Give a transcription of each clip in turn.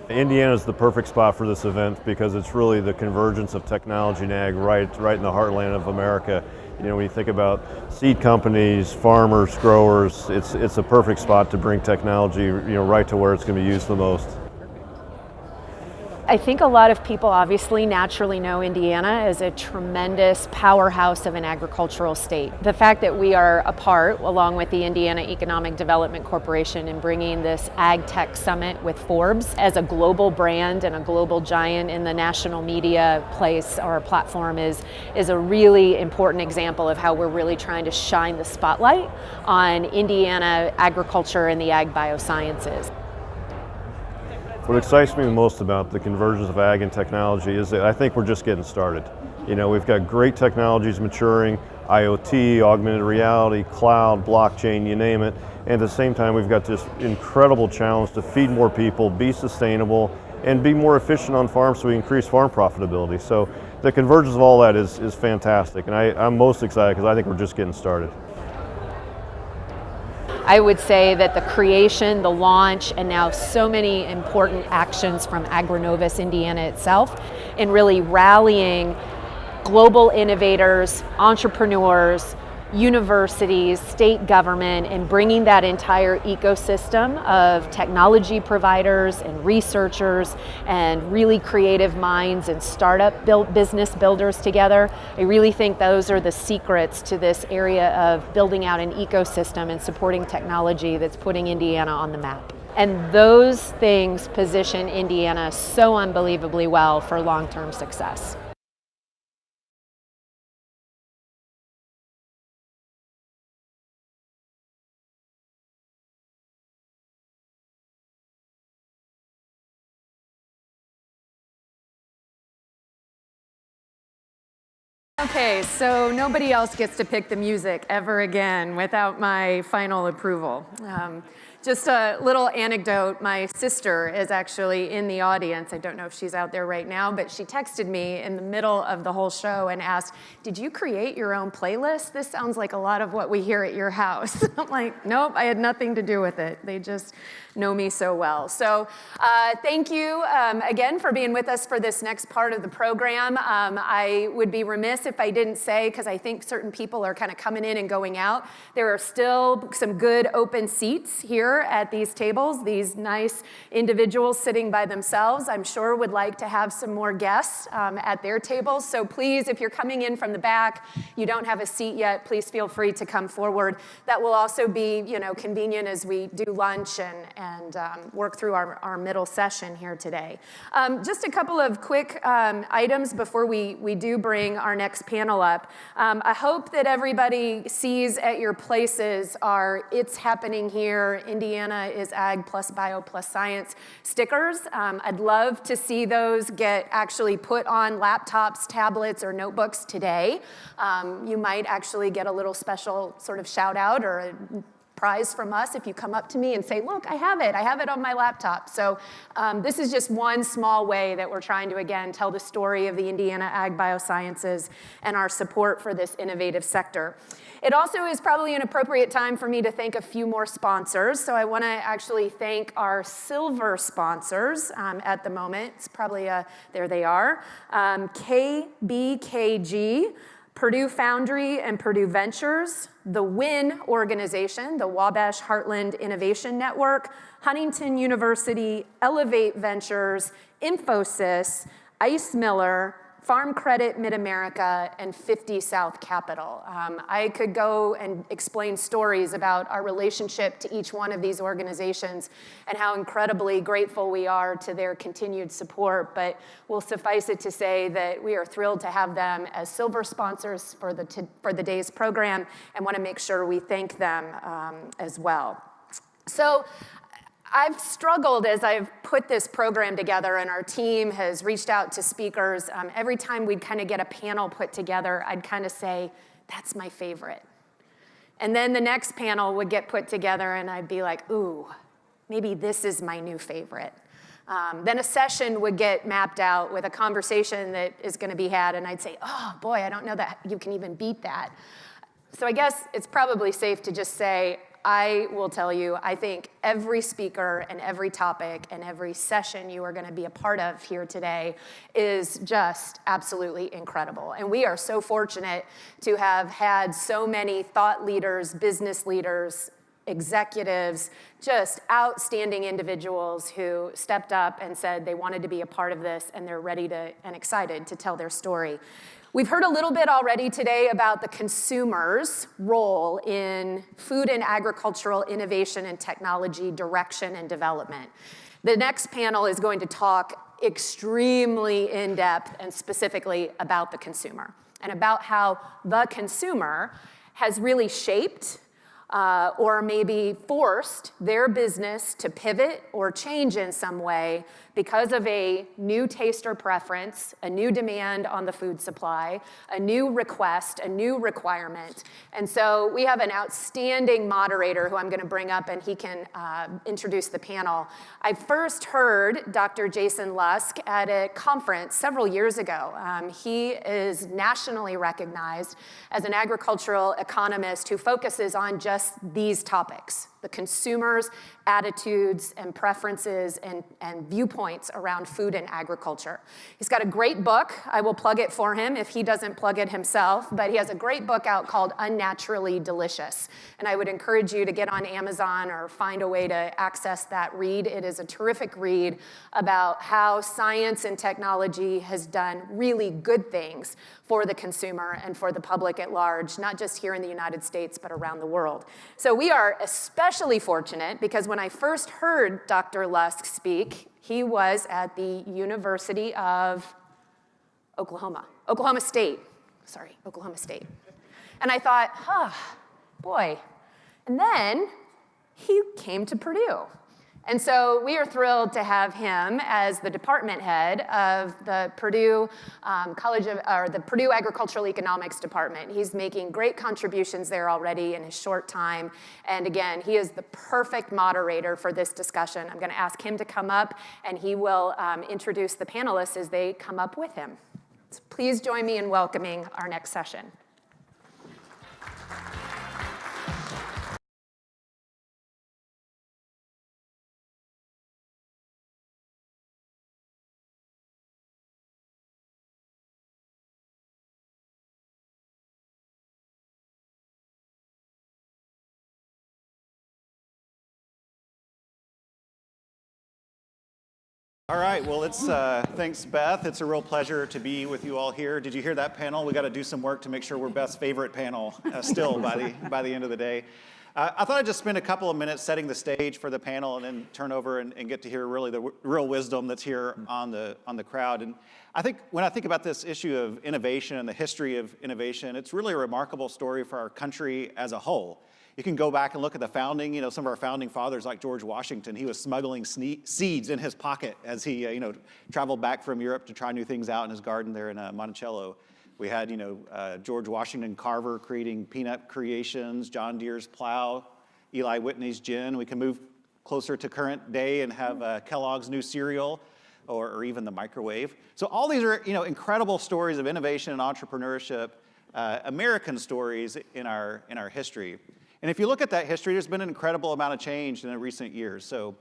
Indiana is the perfect spot for this event because it's really the convergence of technology and ag right in the heartland of America. You know, when you think about seed companies, farmers, growers, it's a perfect spot to bring technology, you know, right to where it's going to be used the most. I think a lot of people obviously naturally know Indiana as a tremendous powerhouse of an agricultural state. The fact that we are a part, along with the Indiana Economic Development Corporation, in bringing this Ag Tech Summit with Forbes as a global brand and a global giant in the national media place or platform is a really important example of how we're really trying to shine the spotlight on Indiana agriculture and the ag biosciences. What excites me the most about the convergence of ag and technology is that I think we're just getting started. You know, we've got great technologies maturing, IoT, augmented reality, cloud, blockchain, you name it. And at the same time, we've got this incredible challenge to feed more people, be sustainable, and be more efficient on farms so we increase farm profitability. So the convergence of all that is fantastic. And I'm most excited because I think we're just getting started. I would say that the creation, the launch, and now so many important actions from AgriNovus Indiana itself in really rallying global innovators, entrepreneurs, universities, state government, and bringing that entire ecosystem of technology providers and researchers and really creative minds and business builders together. I really think those are the secrets to this area of building out an ecosystem and supporting technology that's putting Indiana on the map. And those things position Indiana so unbelievably well for long-term success. Okay, so nobody else gets to pick the music ever again without my final approval. Just a little anecdote, my sister is actually in the audience. I don't know if she's out there right now, but she texted me in the middle of the whole show and asked, "Did you create your own playlist? This sounds like a lot of what we hear at your house." I'm like, nope, I had nothing to do with it. They just know me so well. So thank you again for being with us for this next part of the program. I would be remiss if I didn't say, because I think certain people are kind of coming in and going out, there are still some good open seats here at these tables. These nice individuals sitting by themselves, I'm sure, would like to have some more guests at their tables. So please, if you're coming in from the back, you don't have a seat yet, please feel free to come forward. That will also be, you know, convenient as we do lunch and work through our middle session here today. Just a couple of quick items before we do bring our next panel up. I hope that everybody sees at your places our "It's Happening Here, Indiana is Ag plus Bio plus Science" stickers. I'd love to see those get actually put on laptops, tablets, or notebooks today. You might actually get a little special sort of shout out or a prize from us if you come up to me and say, "Look, I have it on my laptop." So this is just one small way that we're trying to, again, tell the story of the Indiana Ag Biosciences and our support for this innovative sector. It also is probably an appropriate time for me to thank a few more sponsors. So I want to actually thank our silver sponsors at the moment. It's probably, there they are, KBKG, Purdue Foundry and Purdue Ventures, the WIN organization, the Wabash Heartland Innovation Network, Huntington University, Elevate Ventures, Infosys, Ice Miller, Farm Credit Mid-America, and 50 South Capital. I could go and explain stories about our relationship to each one of these organizations and how incredibly grateful we are to their continued support, but we'll suffice it to say that we are thrilled to have them as silver sponsors for the day's program and want to make sure we thank them as well. So I've struggled as I've put this program together, and our team has reached out to speakers. Every time we'd kind of get a panel put together, I'd kind of say, "That's my favorite." And then the next panel would get put together, and I'd be like, "Ooh, maybe this is my new favorite." Then a session would get mapped out with a conversation that is going to be had, and I'd say, "Oh, boy, I don't know that you can even beat that." So I guess it's probably safe to just say, I will tell you, I think every speaker and every topic and every session you are going to be a part of here today is just absolutely incredible. And we are so fortunate to have had so many thought leaders, business leaders, executives, just outstanding individuals who stepped up and said they wanted to be a part of this, and they're ready to and excited to tell their story. We've heard a little bit already today about the consumer's role in food and agricultural innovation and technology direction and development. The next panel is going to talk extremely in-depth and specifically about the consumer and about how the consumer has really shaped or maybe forced their business to pivot or change in some way because of a new taste or preference, a new demand on the food supply, a new request, a new requirement. And so we have an outstanding moderator who I'm going to bring up, and he can introduce the panel. I first heard Dr. Jayson Lusk at a conference several years ago. He is nationally recognized as an agricultural economist who focuses on just these topics: the consumers' attitudes and preferences and viewpoints around food and agriculture. He's got a great book. I will plug it for him if he doesn't plug it himself, but he has a great book out called Unnaturally Delicious. And I would encourage you to get on Amazon or find a way to access that read. It is a terrific read about how science and technology has done really good things for the consumer and for the public at large, not just here in the United States, but around the world. So we are especially fortunate because when I first heard Dr. Lusk speak, he was at the University of Oklahoma State. And I thought, boy. And then he came to Purdue. And so we are thrilled to have him as the department head of the Purdue the Purdue Agricultural Economics Department. He's making great contributions there already in his short time. And again, he is the perfect moderator for this discussion. I'm going to ask him to come up, and he will introduce the panelists as they come up with him. So please join me in welcoming our next session. All right, well, thanks, Beth. It's a real pleasure to be with you all here. Did you hear that panel? We got to do some work to make sure we're Beth's favorite panel still by the end of the day. I thought I'd just spend a couple of minutes setting the stage for the panel and then turn over and get to hear really the real wisdom that's here on the crowd. And I think when I think about this issue of innovation and the history of innovation, it's really a remarkable story for our country as a whole. You can go back and look at the founding, some of our founding fathers like George Washington. He was smuggling seeds in his pocket as he, traveled back from Europe to try new things out in his garden there in Monticello. We had, George Washington Carver creating peanut creations, John Deere's plow, Eli Whitney's gin. We can move closer to current day and have Kellogg's new cereal or even the microwave. So all these are, incredible stories of innovation and entrepreneurship, American stories in our history. And if you look at that history, there's been an incredible amount of change in the recent years, or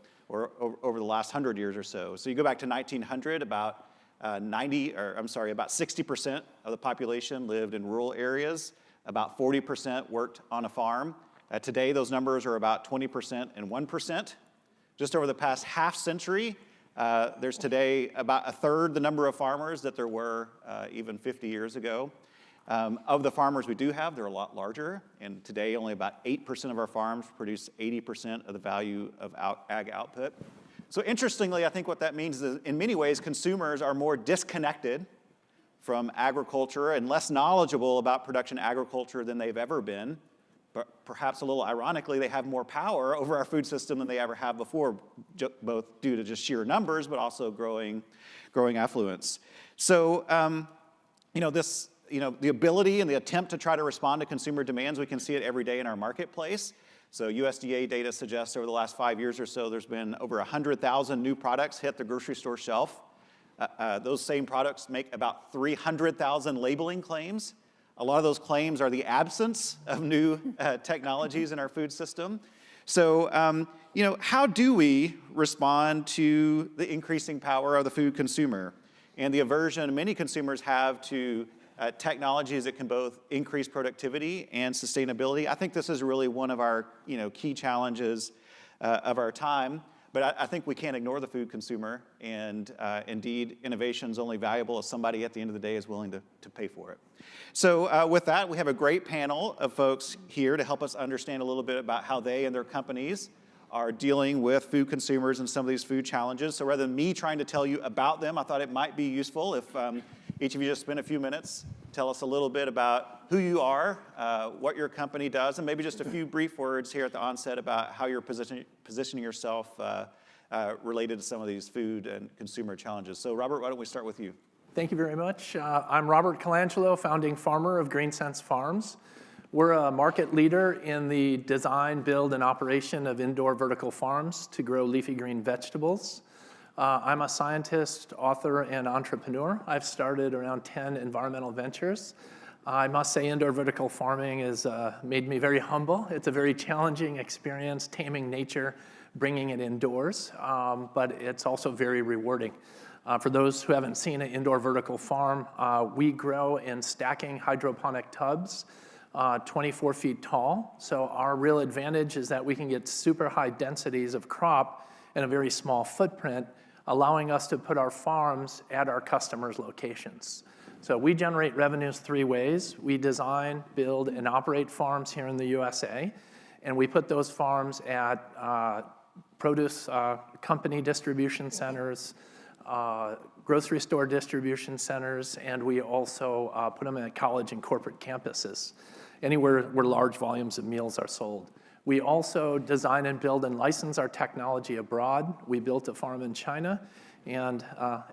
over the last 100 years or so. So you go back to 1900, about 60% of the population lived in rural areas. About 40% worked on a farm. Today, those numbers are about 20% and 1%. Just over the past half century, there's today about a third the number of farmers that there were even 50 years ago. Of the farmers we do have, they're a lot larger, and today only about 8% of our farms produce 80% of the value of ag output. So interestingly, I think what that means is in many ways, consumers are more disconnected from agriculture and less knowledgeable about production agriculture than they've ever been. But perhaps a little ironically, they have more power over our food system than they ever have before, both due to just sheer numbers, but also growing affluence. So, the ability and the attempt to try to respond to consumer demands, we can see it every day in our marketplace. So USDA data suggests over the last 5 years or so, there's been over 100,000 new products hit the grocery store shelf. Those same products make about 300,000 labeling claims. A lot of those claims are the absence of new technologies in our food system. So, how do we respond to the increasing power of the food consumer and the aversion many consumers have to technologies that can both increase productivity and sustainability? I think this is really one of our key challenges of our time. But I think we can't ignore the food consumer, and indeed, innovation is only valuable if somebody at the end of the day is willing to pay for it. So with that, we have a great panel of folks here to help us understand a little bit about how they and their companies are dealing with food consumers and some of these food challenges. So rather than me trying to tell you about them, I thought it might be useful if each of you just spend a few minutes, tell us a little bit about who you are, what your company does, and maybe just a few brief words here at the onset about how you're positioning yourself related to some of these food and consumer challenges. So Robert, why don't we start with you? Thank you very much. I'm Robert Colangelo, founding farmer of GreenSense Farms. We're a market leader in the design, build, and operation of indoor vertical farms to grow leafy green vegetables. I'm a scientist, author, and entrepreneur. I've started around 10 environmental ventures. I must say indoor vertical farming has made me very humble. It's a very challenging experience, taming nature, bringing it indoors, but it's also very rewarding. For those who haven't seen an indoor vertical farm, we grow in stacking hydroponic tubs, 24 feet tall. So our real advantage is that we can get super high densities of crop in a very small footprint, allowing us to put our farms at our customers' locations. So we generate revenues 3 ways. We design, build, and operate farms here in the USA, and we put those farms at produce company distribution centers, grocery store distribution centers, and we also put them at college and corporate campuses, anywhere where large volumes of meals are sold. We also design and build and license our technology abroad. We built a farm in China, and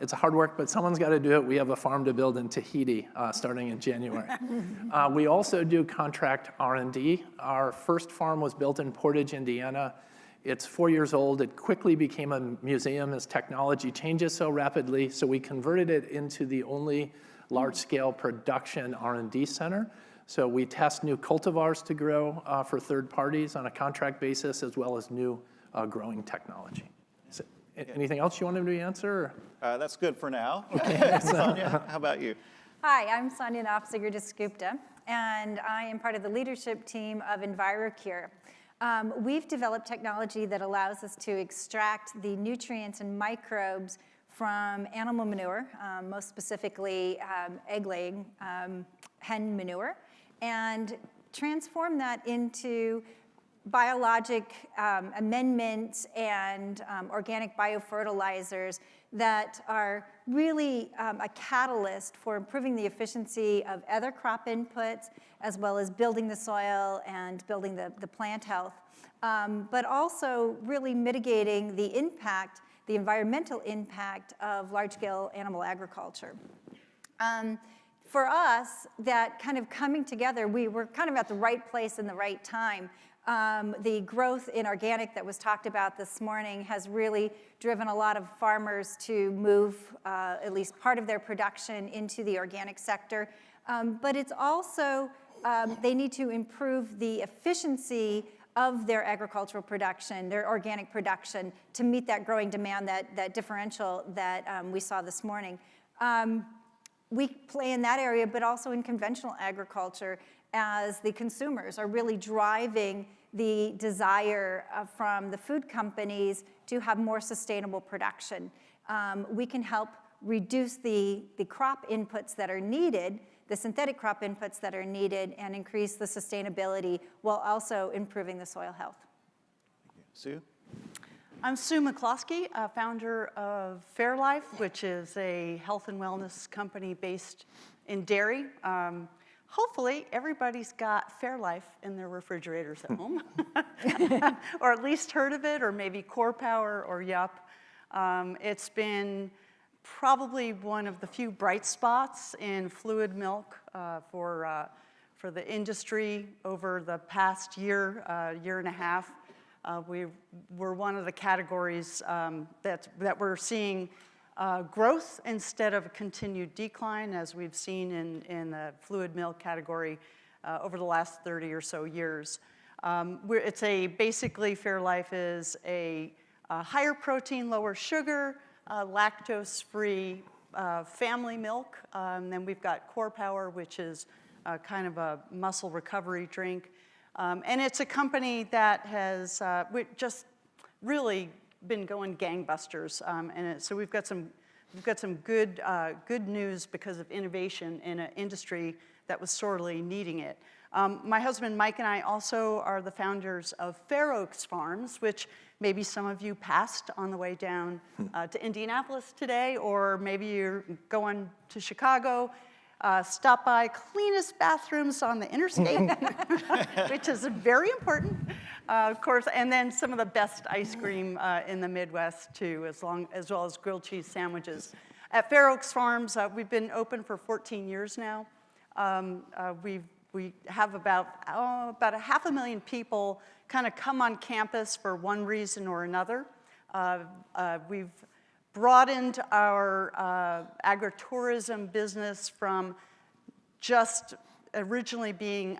it's a hard work, but someone's got to do it. We have a farm to build in Tahiti starting in January. We also do contract R&D. Our first farm was built in Portage, Indiana. It's 4 years old. It quickly became a museum as technology changes so rapidly, so we converted it into the only large-scale production R&D center. So we test new cultivars to grow for third parties on a contract basis, as well as new growing technology. So, anything else you wanted me to answer? That's good for now. Okay. Sonia, how about you? Hi, I'm Sonia Nafziger-Dasgupta, and I am part of the leadership team of EnviroCure. We've developed technology that allows us to extract the nutrients and microbes from animal manure, most specifically egg-laying hen manure, and transform that into biologic amendments and organic biofertilizers that are really a catalyst for improving the efficiency of other crop inputs, as well as building the soil and building the plant health, but also really mitigating the impact, the environmental impact of large-scale animal agriculture. For us, that kind of coming together, we were kind of at the right place in the right time. The growth in organic that was talked about this morning has really driven a lot of farmers to move at least part of their production into the organic sector. But it's also, they need to improve the efficiency of their agricultural production, their organic production, to meet that growing demand, that differential that we saw this morning. We play in that area, but also in conventional agriculture, as the consumers are really driving the desire from the food companies to have more sustainable production. We can help reduce the crop inputs that are needed, the synthetic crop inputs that are needed, and increase the sustainability while also improving the soil health. Sue? I'm Sue McCloskey, founder of Fairlife, which is a health and wellness company based in Derry. Hopefully, everybody's got Fairlife in their refrigerators at home, or at least heard of it, or maybe Core Power or Yup. It's been probably one of the few bright spots in fluid milk for the industry over the past year and a half. We're one of the categories that we're seeing growth instead of a continued decline, as we've seen in the fluid milk category over the last 30 or so years. Basically, Fairlife is a higher protein, lower sugar, lactose-free family milk. Then we've got Core Power, which is kind of a muscle recovery drink. And it's a company that has just really been going gangbusters. So we've got some good news because of innovation in an industry that was sorely needing it. My husband Mike and I also are the founders of Fair Oaks Farms, which maybe some of you passed on the way down to Indianapolis today, or maybe you're going to Chicago. Stop by cleanest bathrooms on the interstate, which is very important, of course, and then some of the best ice cream in the Midwest too, as well as grilled cheese sandwiches. At Fair Oaks Farms, we've been open for 14 years now. We have about 500,000 people kind of come on campus for one reason or another. We've broadened our agritourism business from just originally being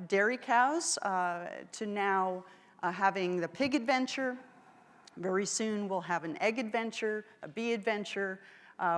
dairy cows to now having the pig adventure. Very soon we'll have an egg adventure, a bee adventure.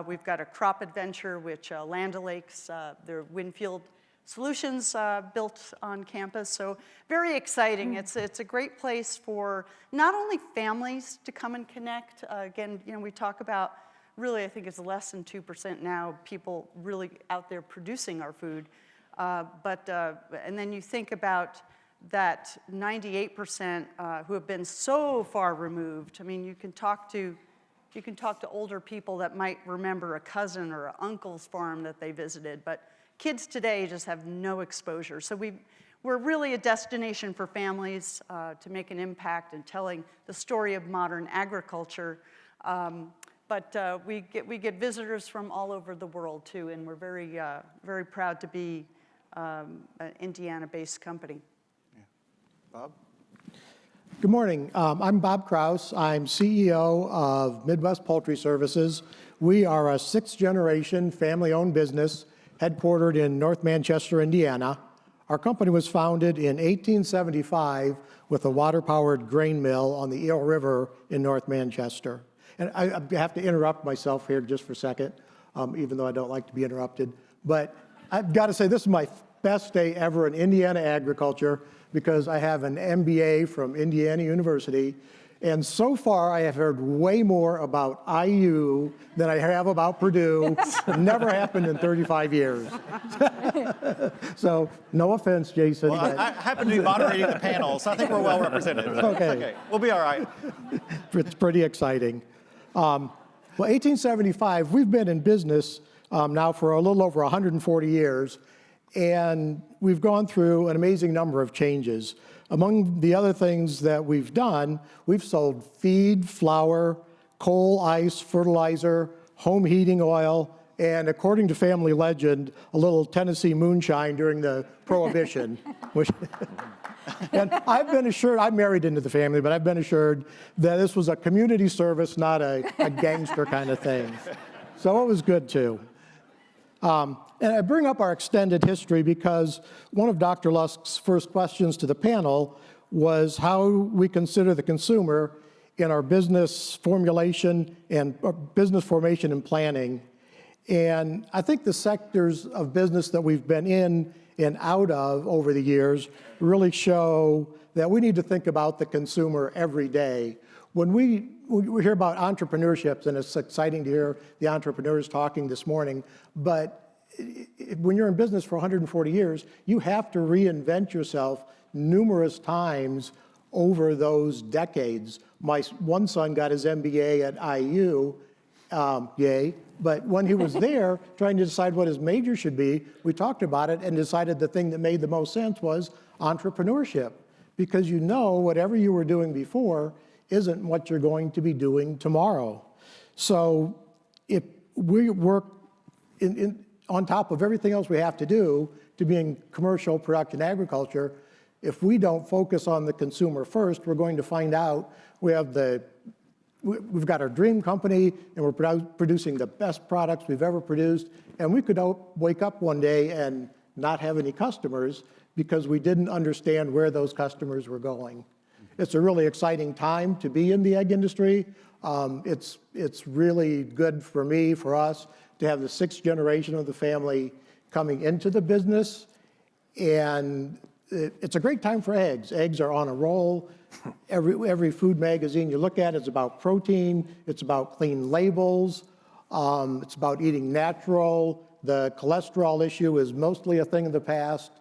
We've got a crop adventure, which Land O'Lakes, their Winfield Solutions built on campus. So very exciting. It's a great place for not only families to come and connect. Again, we talk about really, I think it's less than 2% now, people really out there producing our food. And then you think about that 98% who have been so far removed. I mean, you can talk to older people that might remember a cousin or an uncle's farm that they visited, but kids today just have no exposure. So we're really a destination for families to make an impact in telling the story of modern agriculture. But we get visitors from all over the world too, and we're very proud to be an Indiana-based company. Yeah. Bob? Good morning. I'm Bob Kraus. I'm CEO of Midwest Poultry Services. We are a sixth-generation family-owned business headquartered in North Manchester, Indiana. Our company was founded in 1875 with a water-powered grain mill on the Eel River in North Manchester. And I have to interrupt myself here just for a second, even though I don't like to be interrupted. But I've got to say, this is my best day ever in Indiana agriculture because I have an MBA from Indiana University. And so far, I have heard way more about IU than I have about Purdue. Never happened in 35 years. So, no offense, Jason. Well, I happen to be moderating the panel, so I think we're well represented. Okay. We'll be all right. It's pretty exciting. Well, 1875, we've been in business now for a little over 140 years, and we've gone through an amazing number of changes. Among the other things that we've done, we've sold feed, flour, coal, ice, fertilizer, home heating oil, and according to family legend, a little Tennessee moonshine during the Prohibition. And I've been assured, I'm married into the family, but I've been assured that this was a community service, not a gangster kind of thing. So it was good too. And I bring up our extended history because one of Dr. Lusk's first questions to the panel was how we consider the consumer in our business formulation and business formation and planning. And I think the sectors of business that we've been in and out of over the years really show that we need to think about the consumer every day. When we hear about entrepreneurships, and it's exciting to hear the entrepreneurs talking this morning, but when you're in business for 140 years, you have to reinvent yourself numerous times over those decades. My one son got his MBA at IU, yay, but when he was there trying to decide what his major should be, we talked about it and decided the thing that made the most sense was entrepreneurship, because you know whatever you were doing before isn't what you're going to be doing tomorrow. So if we work on top of everything else we have to do to be in commercial production agriculture, if we don't focus on the consumer first, we're going to find out we have the we've got our dream company, and we're producing the best products we've ever produced, and we could wake up one day and not have any customers because we didn't understand where those customers were going. It's a really exciting time to be in the egg industry. It's really good for me, for us, to have the 6th generation of the family coming into the business, and it's a great time for eggs. Eggs are on a roll. Every food magazine you look at is about protein. It's about clean labels. It's about eating natural. The cholesterol issue is mostly a thing of the past.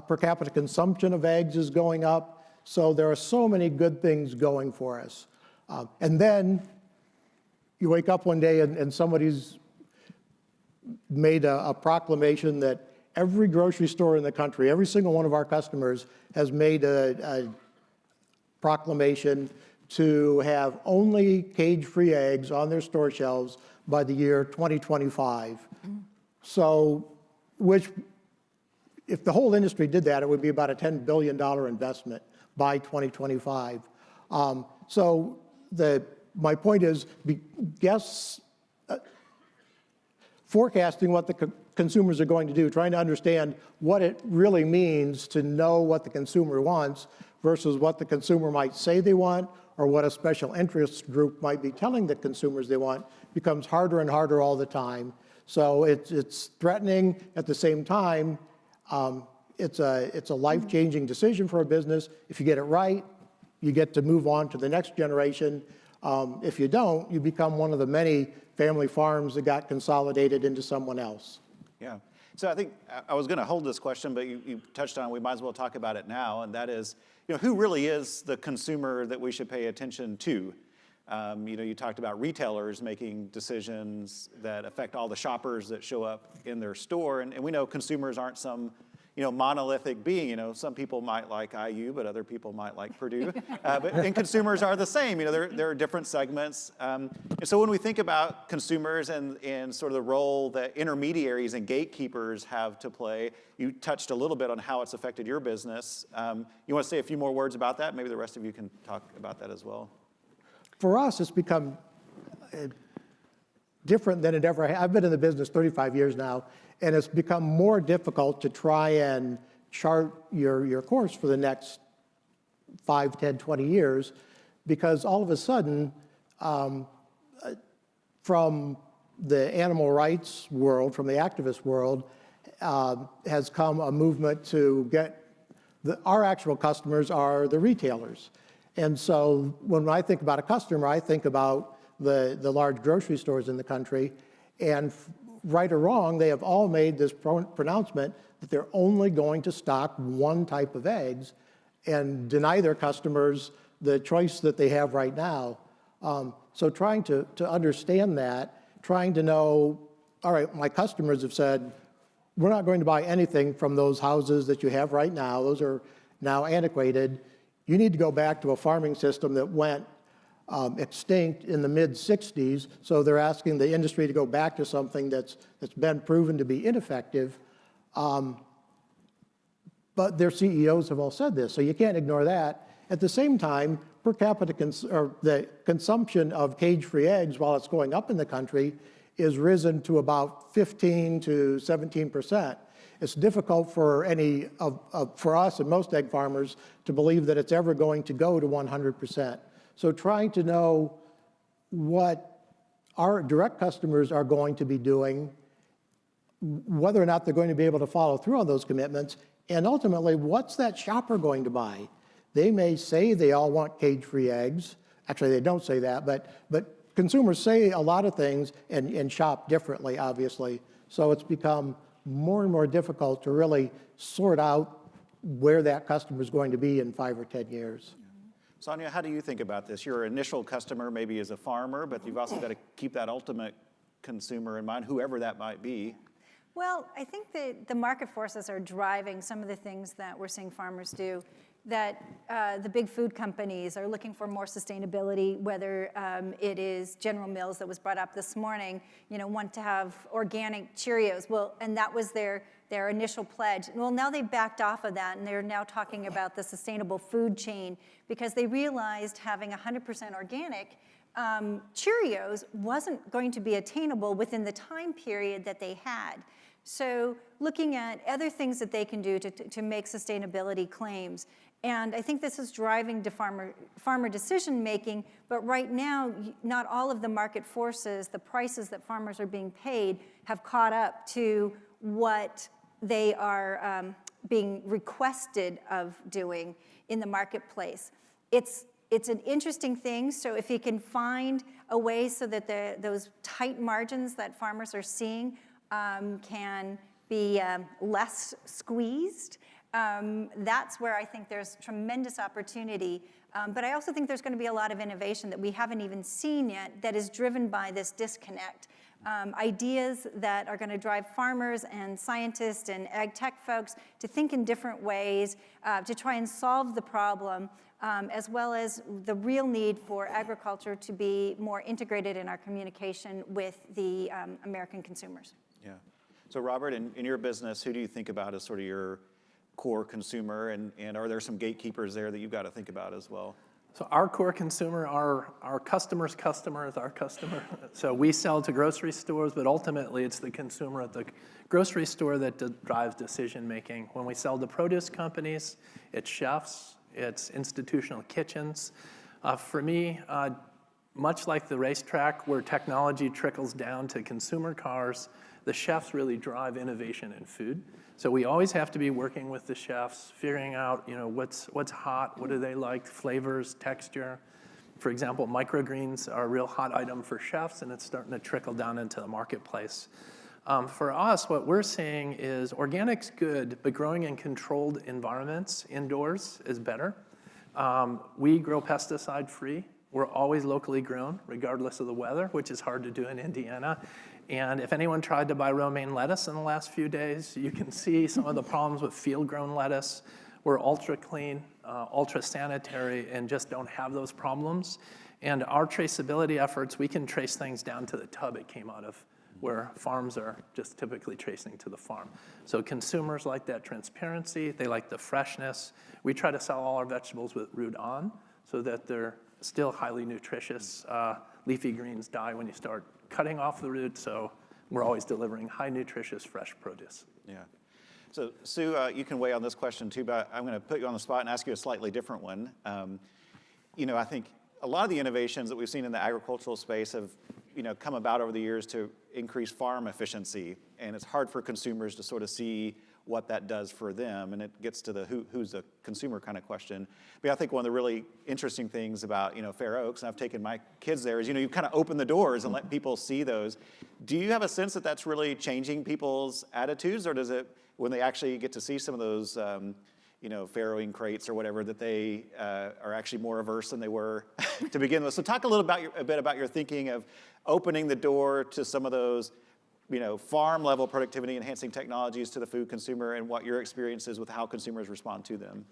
Per capita consumption of eggs is going up. So there are so many good things going for us. And then you wake up one day and somebody's made a proclamation that every grocery store in the country, every single one of our customers has made a proclamation to have only cage-free eggs on their store shelves by the year 2025. So, which, if the whole industry did that, it would be about a $10 billion investment by 2025. So my point is, forecasting what the consumers are going to do, trying to understand what it really means to know what the consumer wants versus what the consumer might say they want or what a special interest group might be telling the consumers they want, becomes harder and harder all the time. So it's threatening. At the same time, it's a life-changing decision for a business. If you get it right, you get to move on to the next generation. If you don't, you become one of the many family farms that got consolidated into someone else. Yeah. So I think I was going to hold this question, but you touched on it. We might as well talk about it now, and that is, who really is the consumer that we should pay attention to? You talked about retailers making decisions that affect all the shoppers that show up in their store, and we know consumers aren't some monolithic being. Some people might like IU, but other people might like Purdue. And consumers are the same. There are different segments. And so when we think about consumers and sort of the role that intermediaries and gatekeepers have to play, you touched a little bit on how it's affected your business. You want to say a few more words about that? Maybe the rest of you can talk about that as well. For us, it's become different than it ever has. I've been in the business 35 years now, and it's become more difficult to try and chart your course for the next 5, 10, 20 years, because all of a sudden, from the animal rights world, from the activist world, has come a movement to get our actual customers are the retailers. And so when I think about a customer, I think about the large grocery stores in the country, and right or wrong, they have all made this pronouncement that they're only going to stock one type of eggs and deny their customers the choice that they have right now. So trying to understand that, trying to know, all right, my customers have said, we're not going to buy anything from those houses that you have right now. Those are now antiquated. You need to go back to a farming system that went extinct in the mid-'60s, so they're asking the industry to go back to something that's been proven to be ineffective. But their CEOs have all said this, so you can't ignore that. At the same time, per capita the consumption of cage-free eggs, while it's going up in the country, is risen to about 15 to 17%. It's difficult for for us and most egg farmers to believe that it's ever going to go to 100%. So trying to know what our direct customers are going to be doing, whether or not they're going to be able to follow through on those commitments, and ultimately, what's that shopper going to buy? They may say they all want cage-free eggs. Actually, they don't say that, but consumers say a lot of things and shop differently, obviously. So it's become more and more difficult to really sort out where that customer is going to be in 5 or 10 years. Sonia, how do you think about this? Your initial customer maybe is a farmer, but you've also got to keep that ultimate consumer in mind, whoever that might be. Well, I think that the market forces are driving some of the things that we're seeing farmers do, that the big food companies are looking for more sustainability, whether it is General Mills that was brought up this morning, want to have organic Cheerios. Well, and that was their initial pledge. Well, now they backed off of that, and they're now talking about the sustainable food chain, because they realized having 100% organic Cheerios wasn't going to be attainable within the time period that they had. So looking at other things that they can do to make sustainability claims. And I think this is driving to farmer decision making, but right now, not all of the market forces, the prices that farmers are being paid, have caught up to what they are being requested of doing in the marketplace. It's an interesting thing, so if you can find a way so that those tight margins that farmers are seeing can be less squeezed, that's where I think there's tremendous opportunity. But I also think there's going to be a lot of innovation that we haven't even seen yet that is driven by this disconnect. Ideas that are going to drive farmers and scientists and ag tech folks to think in different ways to try and solve the problem, as well as the real need for agriculture to be more integrated in our communication with the American consumers. Yeah. So Robert, in your business, who do you think about as sort of your core consumer, and are there some gatekeepers there that you've got to think about as well? So our core consumer, our customer's customer is our customer. So we sell to grocery stores, but ultimately it's the consumer at the grocery store that drives decision making. When we sell to produce companies, it's chefs, it's institutional kitchens. For me, much like the racetrack where technology trickles down to consumer cars, the chefs really drive innovation in food. So we always have to be working with the chefs, figuring out, what's hot, what do they like, flavors, texture. For example, microgreens are a real hot item for chefs, and it's starting to trickle down into the marketplace. For us, what we're seeing is organic's good, but growing in controlled environments indoors is better. We grow pesticide-free. We're always locally grown, regardless of the weather, which is hard to do in Indiana. And if anyone tried to buy romaine lettuce in the last few days, you can see some of the problems with field-grown lettuce. We're ultra clean, ultra sanitary, and just don't have those problems. And our traceability efforts, we can trace things down to the tub it came out of, where farms are just typically tracing to the farm. So consumers like that transparency, they like the freshness. We try to sell all our vegetables with root on so that they're still highly nutritious. Leafy greens die when you start cutting off the root, so we're always delivering high nutritious fresh produce. Yeah. So Sue, you can weigh on this question too, but I'm going to put you on the spot and ask you a slightly different one. I think a lot of the innovations that we've seen in the agricultural space have come about over the years to increase farm efficiency, and it's hard for consumers to sort of see what that does for them, and it gets to the who's the consumer kind of question. But I think one of the really interesting things about Fair Oaks, and I've taken my kids there, is you kind of open the doors and let people see those. Do you have a sense that that's really changing people's attitudes, or does it, when they actually get to see some of those farrowing crates or whatever, that they are actually more averse than they were to begin with? So talk a bit about your thinking of opening the door to some of those farm level productivity enhancing technologies to the food consumer, and what your experience is with how consumers respond to them.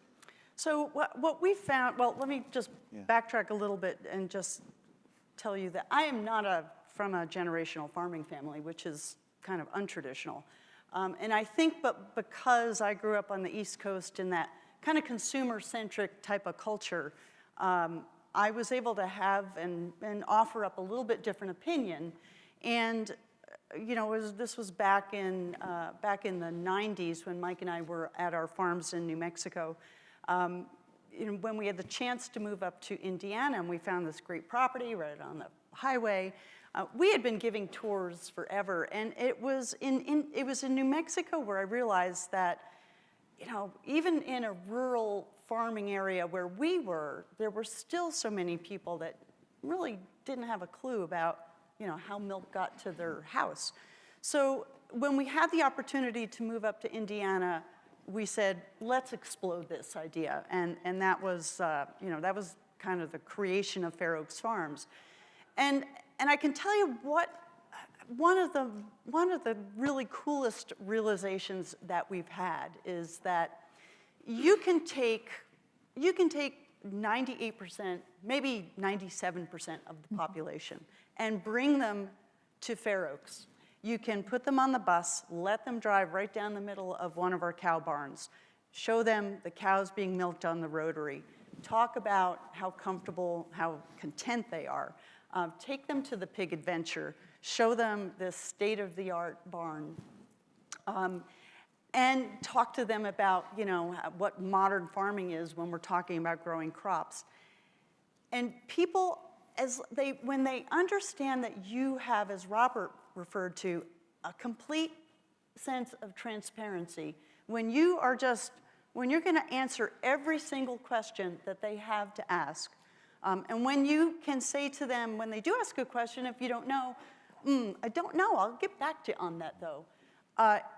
So what we found, well, let me just backtrack a little bit and just tell you that I am not from a generational farming family, which is kind of untraditional. And I think, but because I grew up on the East Coast in that kind of consumer-centric type of culture, I was able to have and offer up a little bit different opinion. And this was back in the 90s when Mike and I were at our farms in New Mexico. When we had the chance to move up to Indiana and we found this great property right on the highway, we had been giving tours forever, and it was in New Mexico where I realized that, even in a rural farming area where we were, there were still so many people that really didn't have a clue about how milk got to their house. So when we had the opportunity to move up to Indiana, we said, let's explode this idea. And that was, that was kind of the creation of Fair Oaks Farms. And I can tell you one of the really coolest realizations that we've had is that you can take 98%, maybe 97% of the population and bring them to Fair Oaks. You can put them on the bus, let them drive right down the middle of one of our cow barns, show them the cows being milked on the rotary, talk about how comfortable, how content they are. Take them to the pig adventure, show them this state-of-the-art barn, and talk to them about, you know, what modern farming is when we're talking about growing crops. And people, when they understand that you have, as Robert referred to, a complete sense of transparency, when you're going to answer every single question that they have to ask, and when you can say to them, when they do ask a question, if you don't know, I don't know, I'll get back to you on that though.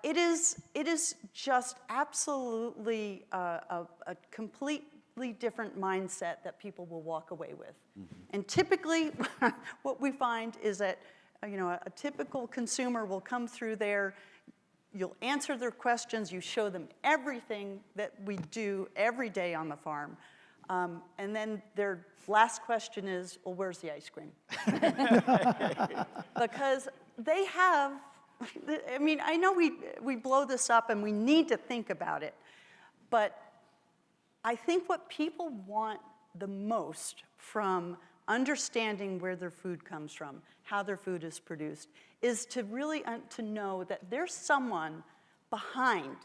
It is just absolutely a completely different mindset that people will walk away with. And typically, what we find is that, you know, a typical consumer will come through there, you'll answer their questions, you show them everything that we do every day on the farm. And then their last question is, well, where's the ice cream? Because they have, I mean, I know we blow this up and we need to think about it, but I think what people want the most from understanding where their food comes from, how their food is produced, is to really to know that there's someone behind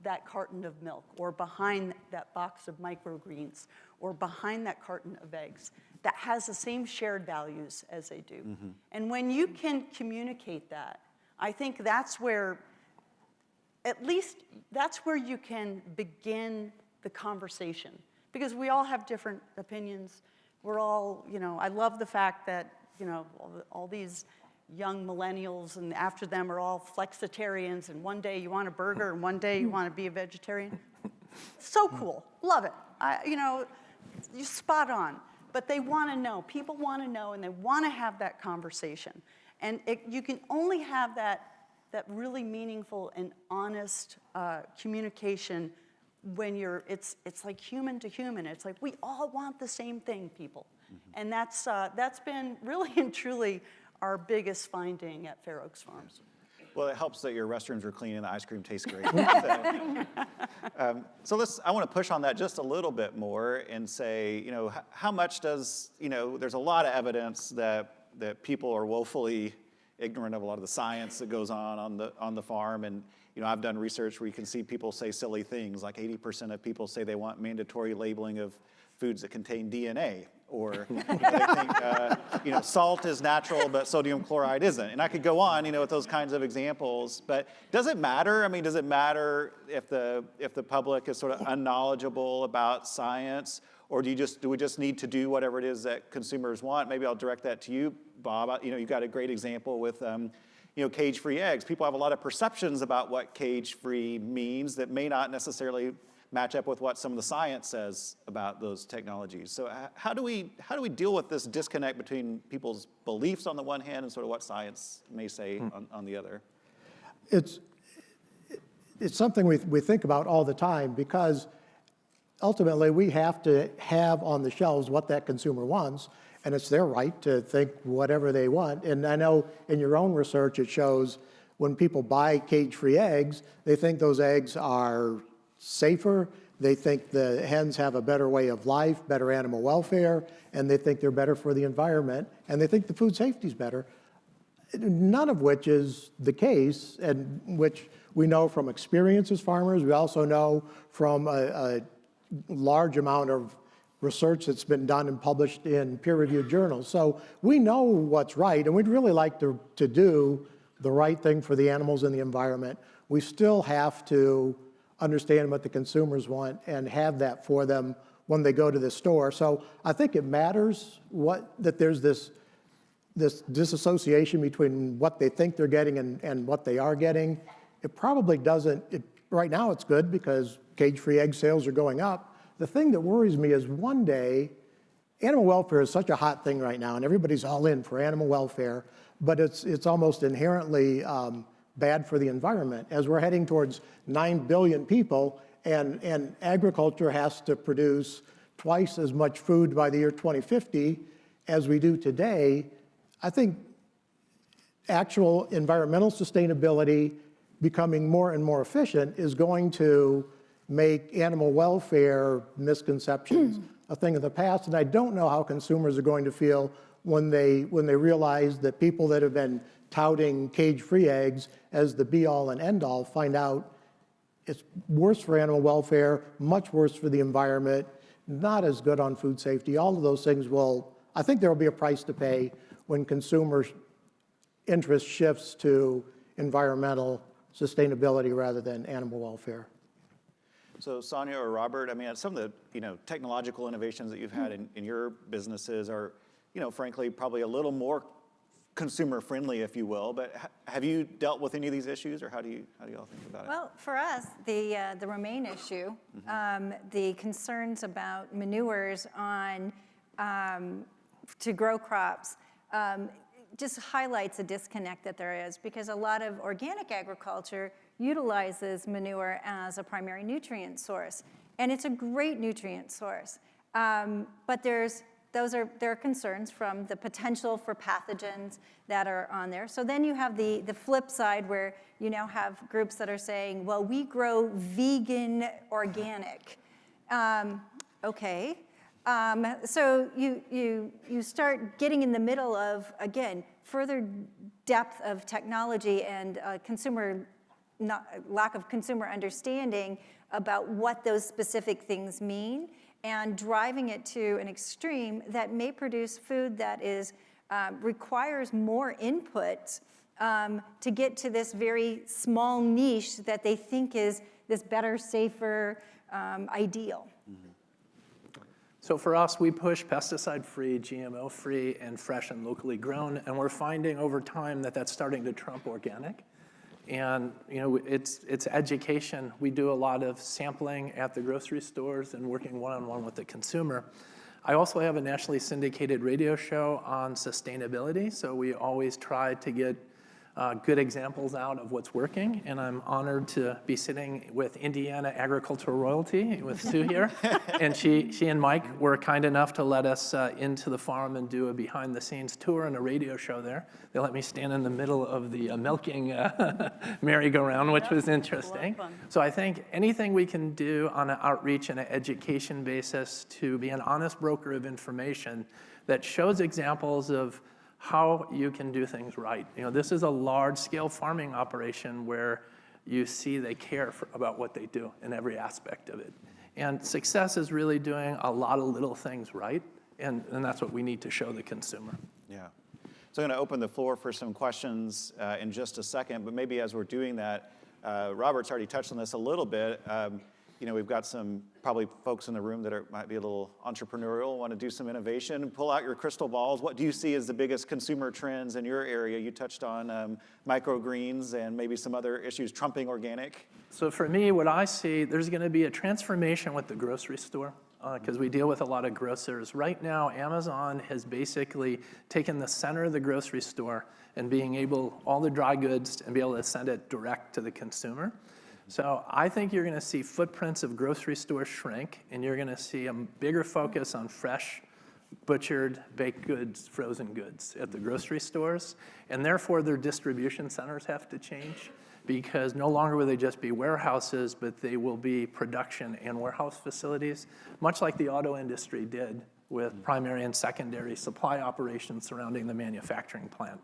that carton of milk, or behind that box of microgreens, or behind that carton of eggs, that has the same shared values as they do. And when you can communicate that, I think that's where, at least that's where you can begin the conversation. Because we all have different opinions. We're all, you know, I love the fact that, you know, all these young millennials and after them are all flexitarians, and one day you want a burger and one day you want to be a vegetarian. So cool, love it. You know, you're spot on. But they want to know, people want to know, and they want to have that conversation. And you can only have that really meaningful and honest communication when it's like human to human. It's like we all want the same thing, people. And that's been really and truly our biggest finding at Fair Oaks Farms. Well, it helps that your restrooms are clean and the ice cream tastes great. So I want to push on that just a little bit more and say, you know, how much does, you know, there's a lot of evidence that people are woefully ignorant of a lot of the science that goes on the farm. And, you know, I've done research where you can see people say silly things, like 80% of people say they want mandatory labeling of foods that contain DNA. Or you know, they think you know, salt is natural, but sodium chloride isn't. And I could go on, you know, with those kinds of examples. But does it matter? I mean, does it matter if the public is sort of unknowledgeable about science, or do we just need to do whatever it is that consumers want? Maybe I'll direct that to you, Bob. You know, you've got a great example with you know, cage-free eggs. People have a lot of perceptions about what cage-free means that may not necessarily match up with what some of the science says about those technologies. So how do we deal with this disconnect between people's beliefs on the one hand and sort of what science may say on the other? It's something we think about all the time, because ultimately we have to have on the shelves what that consumer wants, and it's their right to think whatever they want. And I know in your own research it shows when people buy cage-free eggs, they think those eggs are safer, they think the hens have a better way of life, better animal welfare, and they think they're better for the environment, and they think the food safety is better. None of which is the case, and which we know from experience as farmers. We also know from a large amount of research that's been done and published in peer-reviewed journals. So we know what's right, and we'd really like to do the right thing for the animals and the environment. We still have to understand what the consumers want and have that for them when they go to the store. So I think it matters that there's this disassociation between what they think they're getting and what they are getting. It probably doesn't, right now it's good because cage-free egg sales are going up. The thing that worries me is one day, animal welfare is such a hot thing right now, and everybody's all in for animal welfare, but it's almost inherently bad for the environment. As we're heading towards 9 billion people, and agriculture has to produce twice as much food by the year 2050 as we do today, I think actual environmental sustainability becoming more and more efficient is going to make animal welfare misconceptions a thing of the past. And I don't know how consumers are going to feel when they realize that people that have been touting cage-free eggs as the be-all and end-all find out it's worse for animal welfare, much worse for the environment, not as good on food safety. All of those things I think there will be a price to pay when consumer interest shifts to environmental sustainability rather than animal welfare. So Sonia or Robert, I mean, some of the technological innovations that you've had in your businesses are, frankly, probably a little more consumer friendly, if you will. But have you dealt with any of these issues, or how do you all think about it? Well, for us, the romaine issue, the concerns about manures on to grow crops, just highlights a disconnect that there is, because a lot of organic agriculture utilizes manure as a primary nutrient source, and it's a great nutrient source. But there are concerns from the potential for pathogens that are on there. So then you have the flip side, where you now have groups that are saying, well, we grow vegan organic. Okay. So you start getting in the middle of, again, further depth of technology and lack of consumer understanding about what those specific things mean, and driving it to an extreme that may produce food that requires more input to get to this very small niche that they think is this better, safer ideal. So for us, we push pesticide-free, GMO-free, and fresh and locally grown, and we're finding over time that that's starting to trump organic. And it's education. We do a lot of sampling at the grocery stores and working one-on-one with the consumer. I also have a nationally syndicated radio show on sustainability, so we always try to get good examples out of what's working, and I'm honored to be sitting with Indiana agricultural royalty with Sue here. And she and Mike were kind enough to let us into the farm and do a behind-the-scenes tour and a radio show there. They let me stand in the middle of the milking merry-go-round, which was interesting. So I think anything we can do on an outreach and an education basis to be an honest broker of information that shows examples of how you can do things right. This is a large-scale farming operation where you see they care about what they do in every aspect of it. And success is really doing a lot of little things right, and that's what we need to show the consumer. Yeah. So I'm going to open the floor for some questions in just a second, but maybe as we're doing that, Robert's already touched on this a little bit. We've got some probably folks in the room that might be a little entrepreneurial, want to do some innovation. Pull out your crystal balls. What do you see as the biggest consumer trends in your area? You touched on microgreens and maybe some other issues trumping organic. So for me, what I see, there's going to be a transformation with the grocery store, because we deal with a lot of grocers. Right now, Amazon has basically taken the center of the grocery store and being able, all the dry goods, and be able to send it direct to the consumer. So I think you're going to see footprints of grocery stores shrink, and you're going to see a bigger focus on fresh, butchered, baked goods, frozen goods at the grocery stores. And therefore, their distribution centers have to change, because no longer will they just be warehouses, but they will be production and warehouse facilities, much like the auto industry did with primary and secondary supply operations surrounding the manufacturing plant.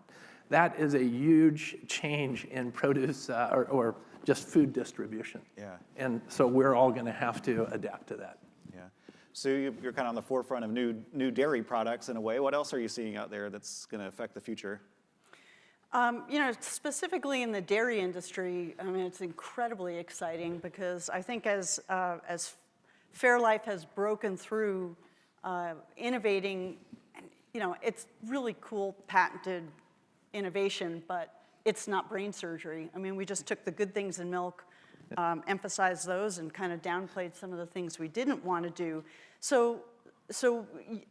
That is a huge change in produce or just food distribution. Yeah. And so we're all going to have to adapt to that. Yeah. So you're kind of on the forefront of new dairy products in a way. What else are you seeing out there that's going to affect the future? Specifically in the dairy industry, I mean, it's incredibly exciting, because I think as Fairlife has broken through innovating, it's really cool patented innovation, but it's not brain surgery. I mean, we just took the good things in milk, emphasized those, and kind of downplayed some of the things we didn't want to do.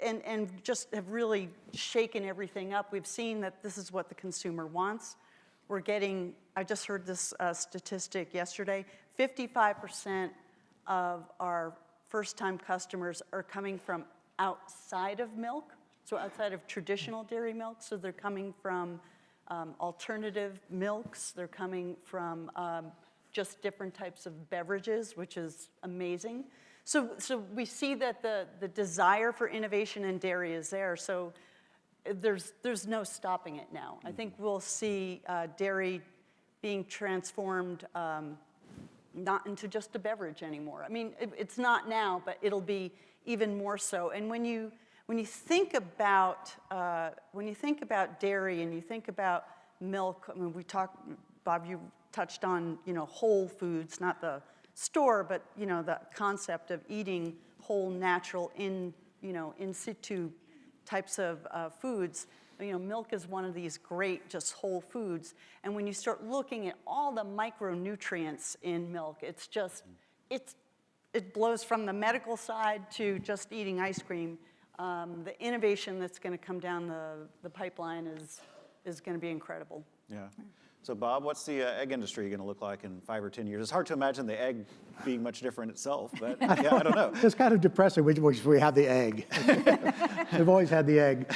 And just have really shaken everything up. We've seen that this is what the consumer wants. We're getting, I just heard this statistic yesterday, 55% of our first-time customers are coming from outside of milk, so outside of traditional dairy milk. So they're coming from alternative milks. They're coming from just different types of beverages, which is amazing. So we see that the desire for innovation in dairy is there. So there's no stopping it now. I think we'll see dairy being transformed not into just a beverage anymore. I mean, it's not now, but it'll be even more so. And when you think about dairy and you think about milk, I mean, Bob, you touched on, whole foods, not the store, but, the concept of eating whole, natural, in situ types of foods. Milk is one of these great just whole foods. And when you start looking at all the micronutrients in milk, it's just, it blows from the medical side to just eating ice cream. The innovation that's going to come down the pipeline is going to be incredible. Yeah. So Bob, what's the egg industry going to look like in 5 or 10 years? It's hard to imagine the egg being much different itself, but yeah, I don't know. It's kind of depressing, which we have the egg. We've always had the egg.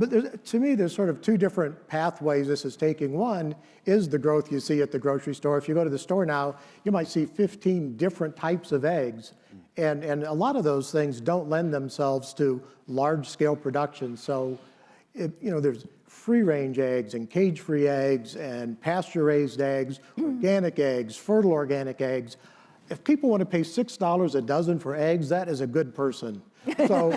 But to me, there's sort of two different pathways this is taking. One is the growth you see at the grocery store. If you go to the store now, you might see 15 different types of eggs. And a lot of those things don't lend themselves to large-scale production. So, there's free-range eggs and cage-free eggs and pasture-raised eggs, organic eggs, fertile organic eggs. If people want to pay $6 a dozen for eggs, that is a good person. So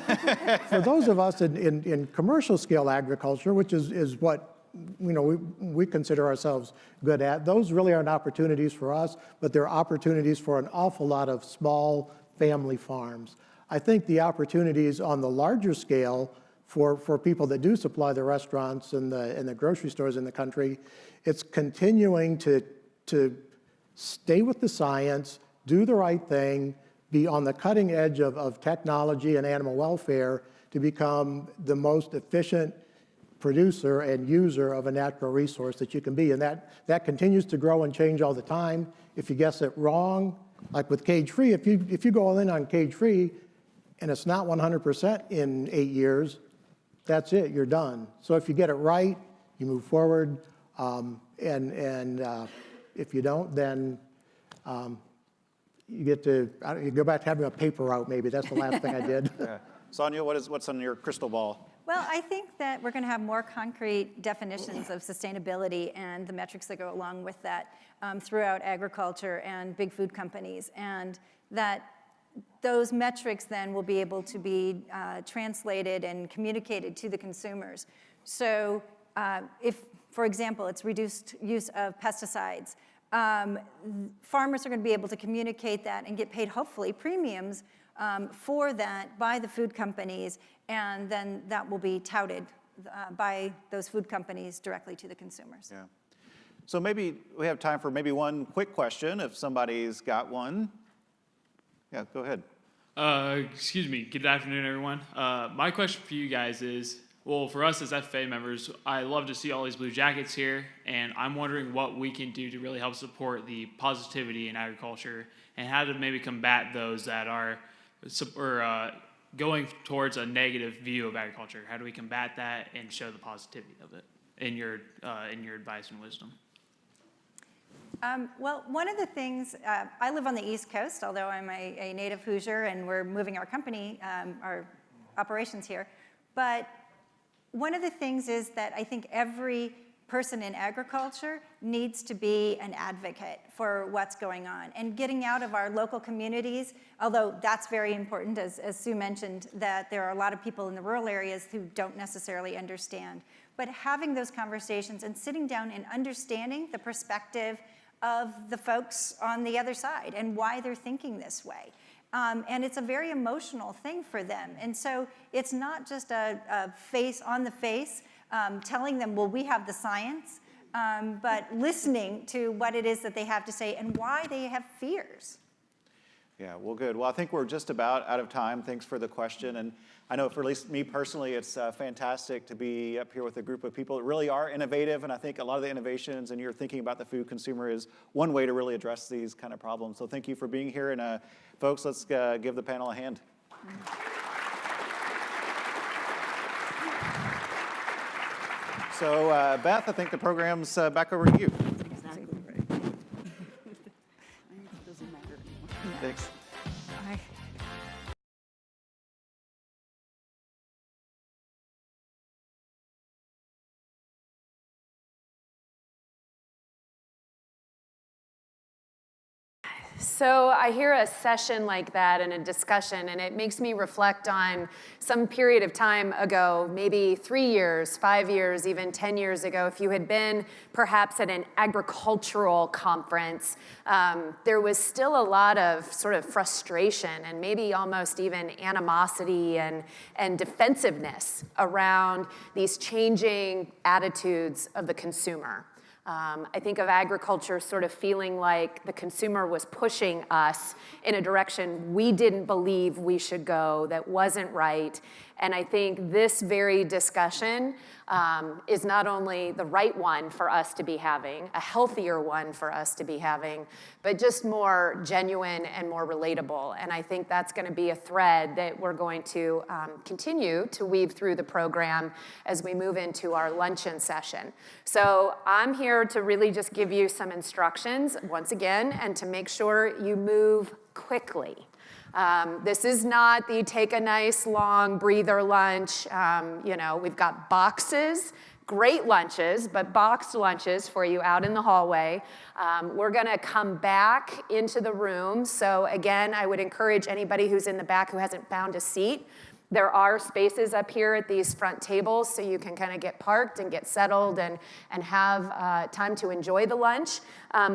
for those of us in commercial-scale agriculture, which is what we consider ourselves good at, those really aren't opportunities for us, but they're opportunities for an awful lot of small family farms. I think the opportunities on the larger scale for people that do supply the restaurants and the grocery stores in the country, it's continuing to stay with the science, do the right thing, be on the cutting edge of technology and animal welfare to become the most efficient producer and user of a natural resource that you can be. And that continues to grow and change all the time. If you guess it wrong, like with cage-free, if you go all in on cage-free and it's not 100% in 8 years, that's it, you're done. So if you get it right, you move forward, if you don't, then you go back to having a paper route maybe. That's the last thing I did. Yeah. Sonia, what's on your crystal ball? Well, I think that we're going to have more concrete definitions of sustainability and the metrics that go along with that throughout agriculture and big food companies, and that those metrics then will be able to be translated and communicated to the consumers. So if, for example, it's reduced use of pesticides, farmers are going to be able to communicate that and get paid, hopefully, premiums for that by the food companies, and then that will be touted by those food companies directly to the consumers. Yeah. So maybe we have time for maybe one quick question if somebody's got one. Yeah, go ahead. Excuse me. Good afternoon, everyone. My question for you guys is, well, for us as FFA members, I love to see all these blue jackets here, and I'm wondering what we can do to really help support the positivity in agriculture and how to maybe combat those that are going towards a negative view of agriculture. How do we combat that and show the positivity of it in your advice and wisdom? Well, one of the things, I live on the East Coast, although I'm a native Hoosier, and we're moving our company, our operations here. But one of the things is that I think every person in agriculture needs to be an advocate for what's going on. And getting out of our local communities, although that's very important, as Sue mentioned, that there are a lot of people in the rural areas who don't necessarily understand. But having those conversations and sitting down and understanding the perspective of the folks on the other side and why they're thinking this way. And it's a very emotional thing for them. And so it's not just a face on the face telling them, well, we have the science, but listening to what it is that they have to say and why they have fears. Yeah, well, good. Well, I think we're just about out of time. Thanks for the question. And I know for at least me personally, it's fantastic to be up here with a group of people that really are innovative. And I think a lot of the innovations and you're thinking about the food consumer is one way to really address these kind of problems. So thank you for being here. And folks, let's give the panel a hand. So Beth, I think the program's back over to you. Exactly right. I think it doesn't matter anymore. Thanks. So I hear a session like that and a discussion, and it makes me reflect on some period of time ago, maybe 3 years, 5 years, even 10 years ago. If you had been perhaps at an agricultural conference, there was still a lot of sort of frustration and maybe almost even animosity and defensiveness around these changing attitudes of the consumer. I think of agriculture sort of feeling like the consumer was pushing us in a direction we didn't believe we should go, that wasn't right. And I think this very discussion is not only the right one for us to be having, a healthier one for us to be having, but just more genuine and more relatable. And I think that's going to be a thread that we're going to continue to weave through the program as we move into our luncheon session. So I'm here to really just give you some instructions, once again, and to make sure you move quickly. This is not the take a nice long breather lunch. We've got boxes, great lunches, but boxed lunches for you out in the hallway. We're gonna come back into the room. So again, I would encourage anybody who's in the back who hasn't found a seat. There are spaces up here at these front tables so you can kind of get parked and get settled and have time to enjoy the lunch.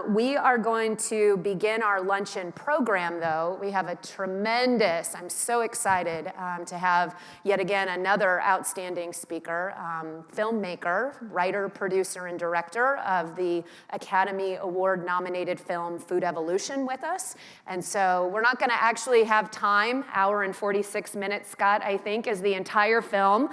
We are going to begin our luncheon program, though. We have a tremendous, I'm so excited to have yet again another outstanding speaker, filmmaker, writer, producer, and director of the Academy Award nominated film Food Evolution with us. And so we're not gonna actually have time, hour and 46 minutes, Scott, I think, is the entire film.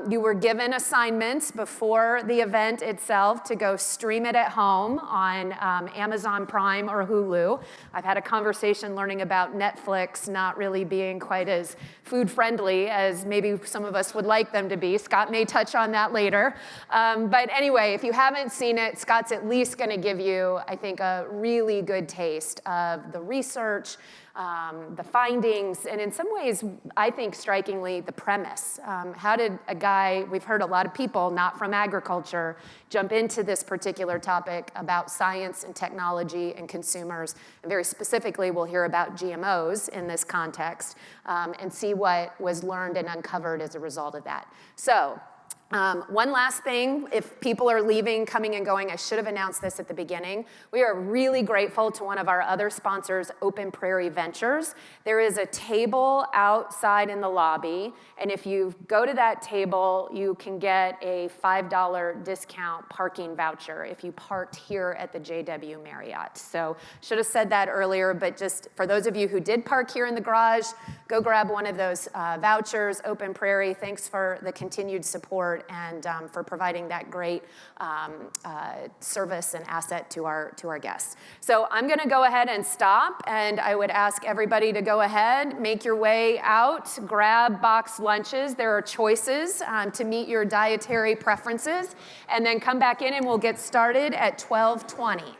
You were given assignments before the event itself to go stream it at home on Amazon Prime or Hulu. I've had a conversation learning about Netflix not really being quite as food friendly as maybe some of us would like them to be. Scott may touch on that later. But anyway, if you haven't seen it, Scott's at least going to give you, I think, a really good taste of the research, the findings, and in some ways, I think strikingly, the premise. How did a guy, we've heard a lot of people not from agriculture, jump into this particular topic about science and technology and consumers, and very specifically, we'll hear about GMOs in this context, and see what was learned and uncovered as a result of that. So, one last thing, if people are leaving, coming and going, I should have announced this at the beginning. We are really grateful to one of our other sponsors, Open Prairie Ventures. There is a table outside in the lobby, and if you go to that table, you can get a $5 discount parking voucher if you parked here at the JW Marriott. So, should have said that earlier, but just for those of you who did park here in the garage, go grab one of those vouchers. Open Prairie, thanks for the continued support and for providing that great service and asset to our guests. So I'm going to go ahead and stop, and I would ask everybody to go ahead, make your way out, grab boxed lunches. There are choices to meet your dietary preferences, and then come back in and we'll get started at 12:20.